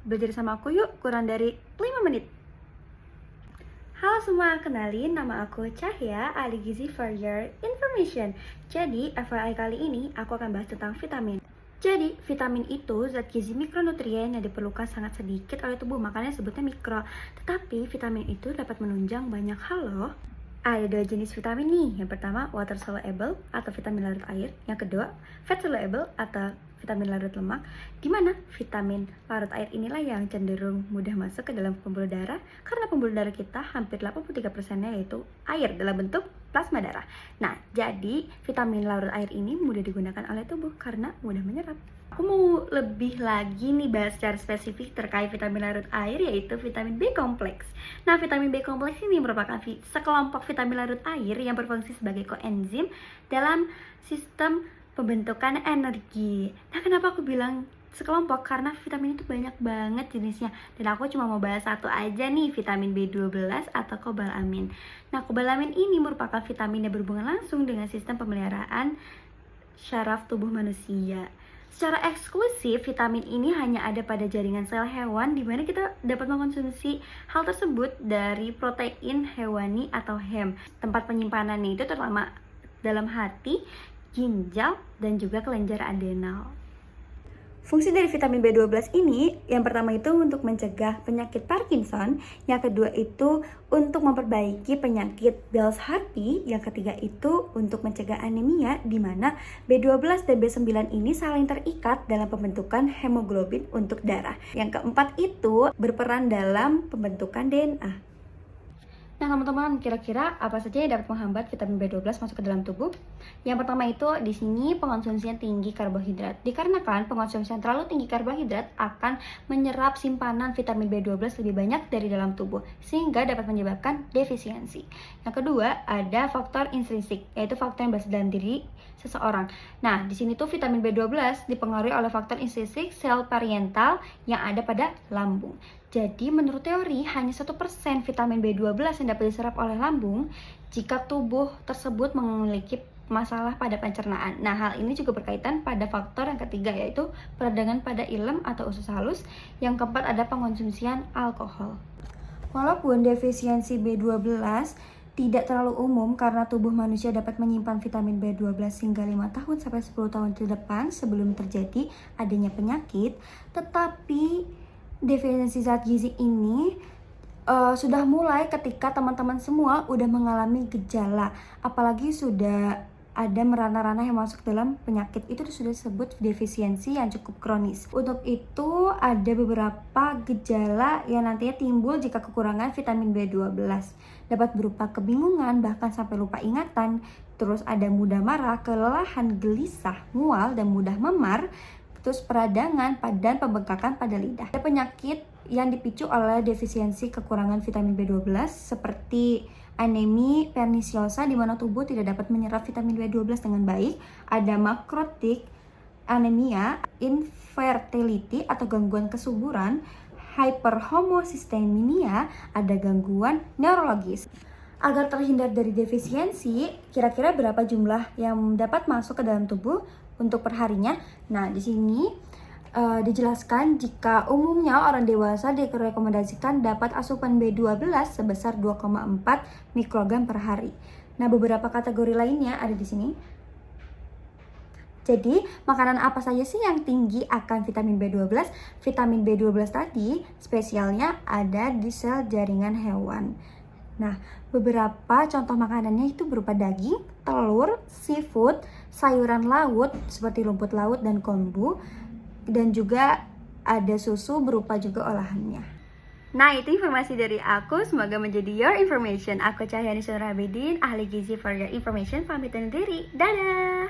Belajar sama aku yuk, kurang dari 5 menit. Halo semua, kenalin nama aku Cahya, ahli gizi for your information. Jadi, FYI kali ini aku akan bahas tentang vitamin. Jadi, vitamin itu zat gizi mikronutrien yang diperlukan sangat sedikit oleh tubuh, makanya sebutnya mikro. Tetapi, vitamin itu dapat menunjang banyak hal loh. Ada 2 jenis vitamin nih. Yang pertama, water soluble atau vitamin larut air. Yang kedua, fat soluble atau vitamin larut lemak. Dimana vitamin larut air inilah yang cenderung mudah masuk ke dalam pembuluh darah karena pembuluh darah kita hampir 83%-nya yaitu air dalam bentuk plasma darah. Nah, jadi vitamin larut air ini mudah digunakan oleh tubuh karena mudah menyerap. Aku mau lebih lagi nih bahas secara spesifik terkait vitamin larut air, yaitu vitamin B kompleks. Nah, vitamin B kompleks ini merupakan sekelompok vitamin larut air yang berfungsi sebagai koenzim dalam sistem pembentukan energi. Nah, kenapa aku bilang sekelompok? Karena vitamin itu banyak banget jenisnya. Dan aku cuma mau bahas satu aja nih, vitamin B12 atau kobalamin. Nah, kobalamin ini merupakan vitamin yang berhubungan langsung dengan sistem pemeliharaan syaraf tubuh manusia. Secara eksklusif, vitamin ini hanya ada pada jaringan sel hewan, di mana kita dapat mengkonsumsi hal tersebut dari protein hewani atau hem. Tempat penyimpanannya itu terutama dalam hati, ginjal, dan juga kelenjar adrenal. Fungsi dari vitamin B12 ini, yang pertama itu untuk mencegah penyakit Parkinson, yang kedua itu untuk memperbaiki penyakit Bell's-Harpy, yang ketiga itu untuk mencegah anemia, di mana B12 dan B9 ini saling terikat dalam pembentukan hemoglobin untuk darah. Yang keempat itu berperan dalam pembentukan DNA. Nah, teman-teman, kira-kira apa saja yang dapat menghambat vitamin B12 masuk ke dalam tubuh? Yang pertama itu di sini pengonsumsian tinggi karbohidrat. Dikarenakan pengonsumsian terlalu tinggi karbohidrat akan menyerap simpanan vitamin B12 lebih banyak dari dalam tubuh, sehingga dapat menyebabkan defisiensi. Yang kedua, ada faktor intrinsik, yaitu faktor yang berasal dalam diri seseorang. Nah, di sini tuh vitamin B12 dipengaruhi oleh faktor intrinsik sel parietal yang ada pada lambung. Jadi, menurut teori, hanya 1% vitamin B12 yang dapat diserap oleh lambung jika tubuh tersebut memiliki masalah pada pencernaan. Nah, hal ini juga berkaitan pada faktor yang ketiga, yaitu peradangan pada ilem atau usus halus. Yang keempat ada pengonsumsian alkohol. Walaupun defisiensi B12 tidak terlalu umum karena tubuh manusia dapat menyimpan vitamin B12 hingga 5 tahun sampai 10 tahun ke depan sebelum terjadi adanya penyakit, tetapi defisiensi zat gizi ini sudah mulai ketika teman-teman semua udah mengalami gejala, apalagi sudah ada merana-rana yang masuk dalam penyakit, itu sudah disebut defisiensi yang cukup kronis. Untuk itu ada beberapa gejala yang nantinya timbul jika kekurangan vitamin B12. Dapat berupa kebingungan, bahkan sampai lupa ingatan, terus ada mudah marah, kelelahan, gelisah, mual, dan mudah memar, terus peradangan dan pembengkakan pada lidah. Ada penyakit yang dipicu oleh defisiensi kekurangan vitamin B12 seperti anemi perniciosa, di mana tubuh tidak dapat menyerap vitamin B12 dengan baik. Ada makrotik anemia, infertility atau gangguan kesuburan, hyperhomocysteinemia, ada gangguan neurologis. Agar terhindar dari defisiensi, kira-kira berapa jumlah yang dapat masuk ke dalam tubuh untuk perharinya? Nah, di sini dijelaskan jika umumnya orang dewasa direkomendasikan dapat asupan B12 sebesar 2,4 mikrogram per hari. Nah, beberapa kategori lainnya ada di sini. Jadi, makanan apa saja sih yang tinggi akan vitamin B12? Vitamin B12 tadi spesialnya ada di sel jaringan hewan. Nah, beberapa contoh makanannya itu berupa daging, telur, seafood, sayuran laut seperti rumput laut dan kombu, dan juga ada susu berupa juga olahannya. Nah, itu informasi dari aku, semoga menjadi your information. Aku Cahyani Surabidin, ahli gizi for your information, pamit undur diri. Dadah!